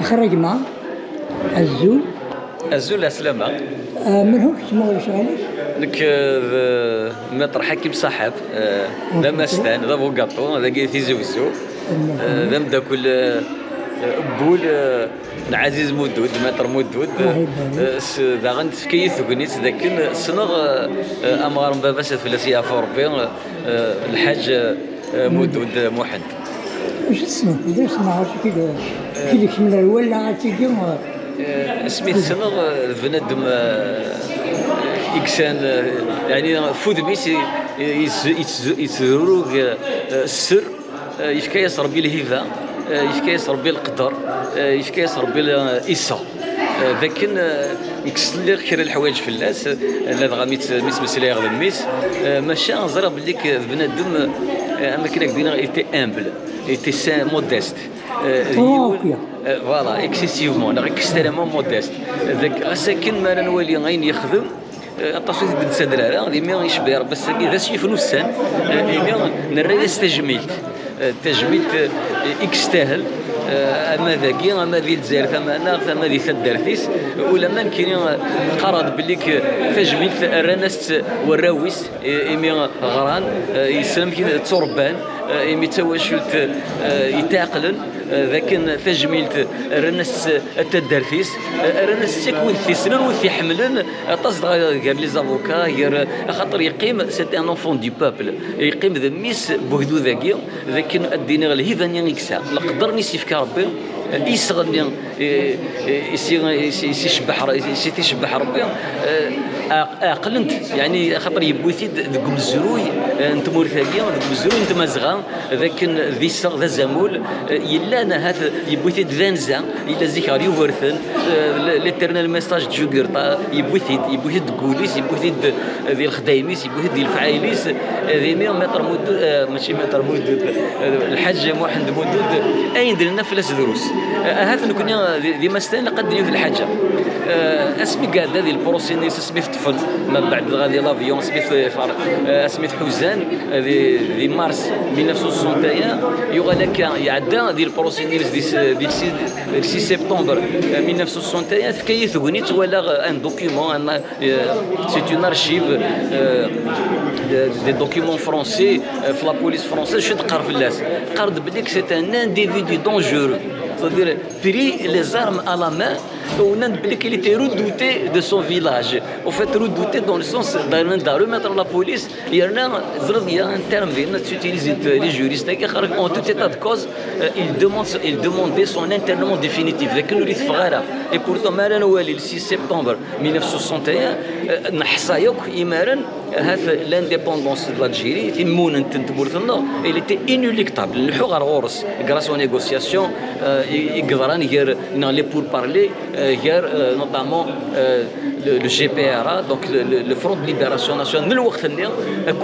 خرج مع الزول الزول سلامة. من هو كتما ولا شغالش؟ لك متر حكيم صاحب ذا مستان ذا بوغاطو ذا كي تيزوزو ذا مداكل بول العزيز مدود متر مدود ذا غنتفكي ثقنيت ذاك سنغ امغار بابا فلاسيه فوربي الحاج مدود محمد. واش اسمه؟ واش ما كي ديك من الولا عتيجي سميت سنغ بنادم إكسان يعني فود ميس يتزروق السر يفكايس ربي الهبة يفكايس ربي القدر يفكايس ربي الإيصا لكن يكسل خير الحوايج في الناس لا غاميت ميس مسلي غير ميس ماشي نزرب لك بنادم اما كنا كدينا ايتي امبل ايتي سان موديست فوالا اكسيسيفمون اكستريمون موديست ذاك ساكن ما نولي غين يخدم التصويت بن سدرارة اللي ما يشبه بس إذا شيف نفسان اللي نريس تجميلت إكستاهل أما ذاكي أما ذي الجزائر ثما ذي ثدرتيس ولا ما كاين قرض بليك تجميلت الرنست والراويس إمي غران يسلم كي تربان إمي تواشلت يتعقلن لكن تجميلت رنس التدرفيس رنس تكون في سنن وفي حملن تصدق غير لي زافوكا غير خاطر يقيم سيت ان انفون دي بوبل يقيم ذا ميس بوهدو ذاكي لكن الدينار الهيفاني يكسا القدر نيسيف كربي يسغن يشبح ربي اقلنت يعني خاطر يبوثي دكم الزروي انت مورثاكيا دكم الزروي انت مازغا لكن ذي الصغ ذا زمول يلا انا هذا يبوثي ذانزا الى زيكار يورثن ليترنال ميساج جوغرطا يبوثي دكوليس يبوثي ذي الخدايميس يبوثي ذي الفعايليس ذي متر مدود ماشي متر مدود الحاج محمد مدود اين درنا فلاس دروس هذا كنا ذي مستان قد في الحاجه اسمي قاعد هذه البروسينيس سميت طفل من بعد غادي لافيون سميت حوزان ذي مارس 1961 يغلق يعدى ذي البروسينيس دي 6 سبتمبر 1961 في ثغنيت ولا ان دوكيومون سي اون ارشيف دي دوكيومون فرونسي في لا بوليس فرونسيز شنو تقرا في الناس قرد بليك سي ان انديفيدو دونجورو c'est-à-dire pris les armes à la main on a dit qu'il était redouté de son village en fait redouté dans le sens de remettre la police il y a un terme qui utilise les juristes en tout état de cause il demandait son internement définitif et pourtant le 6 septembre 1961 نحصايوك إمارا هذا l'indépendance de l'Algérie في مون تنتبورتنا il était inéluctable نحو غير غورس grâce aux négociations يقدران غير نالي pour parler غير notamment le GPRA donc le Front de Libération Nationale من الوقت اللي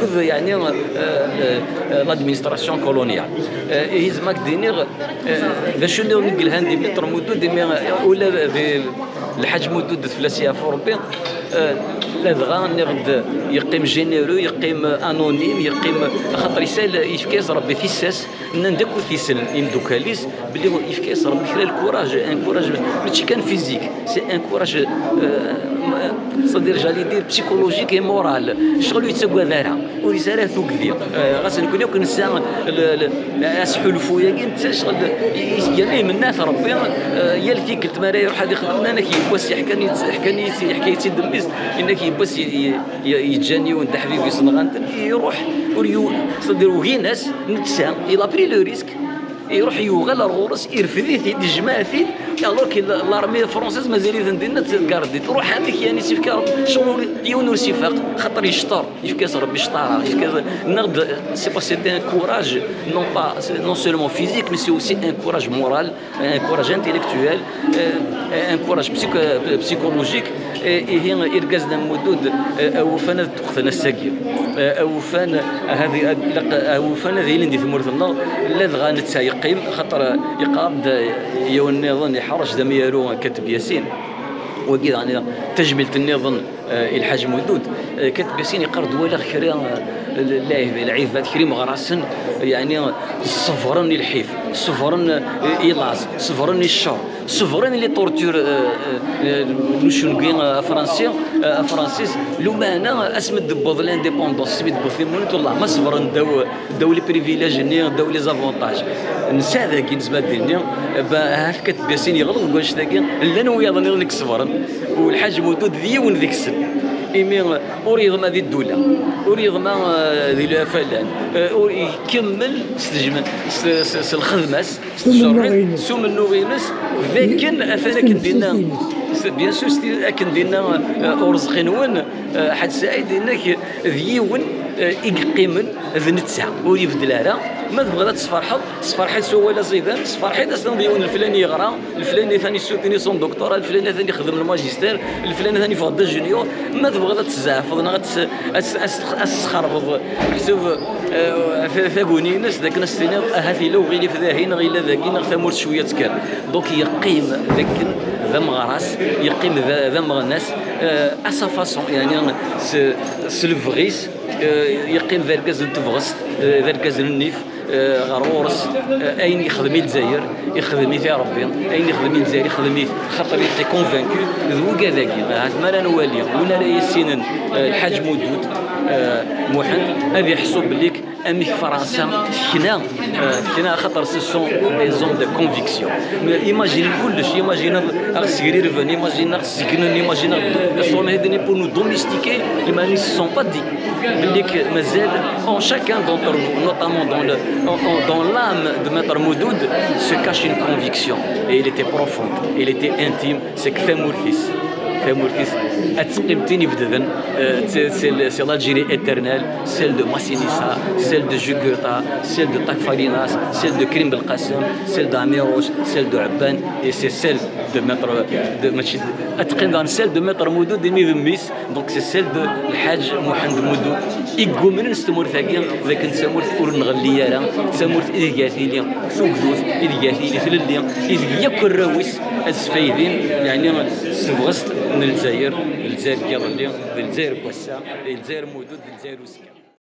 كذا يعني l'administration coloniale هزمك دينير باش نقول هندي متر مدود ولا الحاج مدود فلاسيه في اوروبا لا دغا نغد يقيم جينيرو يقيم انونيم يقيم خاطر يسال يفكاس ربي فيساس نداكو ثيسن يمدوكاليس بلي يفكاس ربي خلال الكوراج ان كوراج ماشي كان فيزيك سي ان كوراج صدير جالي دير بسيكولوجيك اي مورال شغل يتسوى ذارها ورساله ثوك ذي غاسل نكون يمكن الساعه اسحلفو يا انت شغل يا من الناس ربي يا اللي قلت ما يروح هذا يخدمنا انا كيبوس حكاني حكايتي دميز انك يبوس يتجاني وانت حبيبي صدغان يروح وريو صدير وغي ناس نتسا الى بري لو ريسك يروح يوغل الغورس يرفدي يجمع فيه الوغ كي لارمي فرونسيز مازال عندنا تكاردي تروح هذيك يعني سيفكا شغل يونور سيفاق خاطر يشطر يفكاس ربي شطاره يفكاس نغد سي با سيتي ان كوراج نون با نون سولمون فيزيك مي سي اوسي ان كوراج مورال ان كوراج انتيليكتويل ان كوراج بسيكولوجيك هي إرجازنا مدود وفانا تخثنا الساقية وفانا هذه وفانا ذي اللي في مرثنا لا دغا نتسايقيم خاطر يقابد يوم النظام يحرج دميرو كتب ياسين وكذا يعني تجميل النظام الحاج مدود كتب ياسين يقرد ولا خيرا العفات كريم غراسن يعني صفرني الحيف صفرن إيلاز صفرني الشر صفرني لي طورتور نوشنغين فرانسيس لو ما انا اسمد دبوض لانديبوندونس سميت بوثيمون والله ما صبرن داو لي بريفيليج داو لي زافونتاج نسى ذاك نسبه ديالنا هاك كتبيسين يغلط واش ذاك لا نويا ظني لك صبرن والحاج مودود ديون ذيك السن إيمي أريد ما ذي الدولة أريد ما ذي الفلان يكمل استجمل الخدمة سوم النوغينس لكن أثناء كندينا بيان سور كندينا أورزقين وين حد سعيد إنك ذيون يقيمن ذي نتسع ويبدل هذا ما تبغى تصفرحي سوا ولا زيدان تصفرحي اصلا ديون الفلاني يقرا الفلاني ثاني سوتيني سون دكتوراه الفلاني ثاني يخدم الماجستير الفلاني ثاني فاضل جونيور ما تبغى تزعفض تسخربض حسب ثاقوني ناس ذاك ناس ثاني هاتي لو غير في ذاهين غير ذاكين ثمور شويه تكر دونك يقيم ذاك ذا مغراس يقيم ذا مغناس اسا فاسون يعني سلفغيس يقيم ذا الكاز تبغست ذا الكاز النيف غرورس اين يخدم الجزائر يخدم في ربي اين يخدم الجزائر يخدم خاطر يتي كونفانكو ذو كذاك هاد ما نوالي ولا لا يسين الحاج مودود محمد هذا يحسب بليك امي فرنسا كنا خاطر سي سون دي زون دو كونفيكسيون ايماجين كلش ايماجين سيري ريفن ايماجين سكن ايماجين سون هادني بور نو دوميستيكي لما ني سون با دي بليك مازال اون شاكان دونتر نوتامون dans l'âme de Maître Moudoud se cache une conviction et il était profonde, il était intime, c'est que Mourfis atqimtini bdeden c'est l'Algérie éternelle, celle de Massinissa, celle de Jugurta, celle de Takfalinas, celle de Krim Belqasem, celle d'Amirouche, celle de Abban et c'est celle de Maître atqim dans celle de Maître Moudoud et Midmis donc c'est celle de الحاج محمد مودود يقوم من نستمر ثاقيا ذاك نسمور ثور نغليالا نسمور إذ لي ثوكذوث إذ لي ثللي إذ يكون راويس السفايدين يعني سبغست من الجزائر كيظل الجزائر كوسا الجزائر مودود الجزائر وسكا